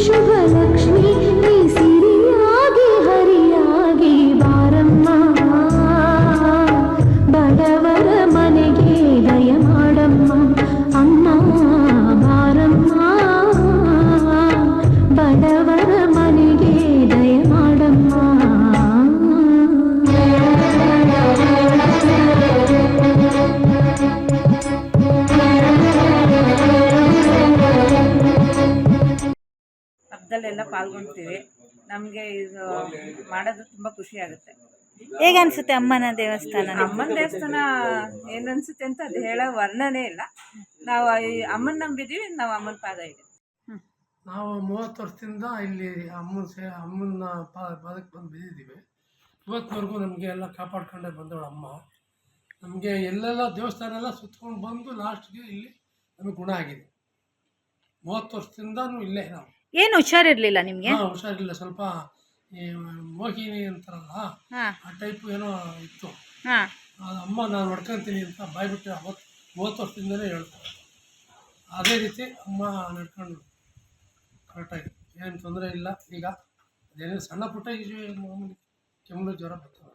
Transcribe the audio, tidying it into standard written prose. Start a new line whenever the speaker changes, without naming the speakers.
ಶುಭಲಕ್ಷ್ಮಿ ನೀ ಸಿರಿಯಾಗಿ ಹರಿಯಾಗಿ ಬಾರಮ್ಮ, ಬಡವರ ಮನೆಗೆ ದಯ ಮಾಡಮ್ಮ ಅಮ್ಮ, ಬಾರಮ್ಮ ಬಡವರ ಮನೆಗೆ ದಯ ಮಾಡಮ್ಮ.
ಹಬ್ಬದಲ್ಲೆಲ್ಲ ಪಾಲ್ಗೊಳ್ತೀವಿ. ನಮಗೆ ಇದು ಮಾಡೋದು ತುಂಬ ಖುಷಿ ಆಗುತ್ತೆ.
ಹೇಗೆ ಅನಿಸುತ್ತೆ ಅಮ್ಮನ ದೇವಸ್ಥಾನ?
ಅಮ್ಮನ ದೇವಸ್ಥಾನ ಏನು ಅನಿಸುತ್ತೆ ಅಂತ ಅದು ಹೇಳೋ ವರ್ಣನೆ ಇಲ್ಲ. ನಾವು ಈ ಅಮ್ಮನ ನಂಬಿದ್ದೀವಿ, ನಾವು ಅಮ್ಮನ ಪಾದ ಇದ್ದೀವಿ.
ನಾವು 30 ವರ್ಷದಿಂದ ಇಲ್ಲಿ ಅಮ್ಮನ ಪಾದಕ್ಕೆ ಬಂದು ಬಿದ್ದಿದ್ದೀವಿ. ಇವತ್ತಿನವರೆಗೂ ನಮಗೆ ಎಲ್ಲ ಕಾಪಾಡ್ಕೊಂಡೇ ಬಂದವಳು ಅಮ್ಮ. ನಮಗೆ ಎಲ್ಲೆಲ್ಲ ದೇವಸ್ಥಾನ ಎಲ್ಲ ಸುತ್ಕೊಂಡು ಬಂದು ಲಾಸ್ಟ್ಗೆ ಇಲ್ಲಿ ನಮಗೆ ಗುಣ ಆಗಿದೆ. 30 ವರ್ಷದಿಂದನೂ ಇಲ್ಲೇ ನಾವು.
ಏನು ಹುಷಾರಿರ್ಲಿಲ್ಲ ನಿಮಗೆ?
ಹುಷಾರಿಲ್ಲ, ಸ್ವಲ್ಪ ಈ ಮೋಹಿನಿ ಅಂತಾರಲ್ಲ ಆ ಟೈಪು ಏನೋ ಇತ್ತು. ಅಮ್ಮ ನಾನು ನಡ್ಕೊತೀನಿ ಅಂತ ಬಾಯ್ಬಿಟ್ಟು 30 ವರ್ಷದಿಂದಲೇ ಹೇಳ್ತಾರೆ. ಅದೇ ರೀತಿ ಅಮ್ಮ ನಡ್ಕೊಂಡು ಕರೆಕ್ಟಾಗಿ ಏನು ತೊಂದರೆ ಇಲ್ಲ. ಈಗ ಅದೇನು ಸಣ್ಣ ಪುಟ್ಟ ಮಾಮೂಲಿ ಕೆಮ್ಮು ಜ್ವರ ಬರ್ತವೆ.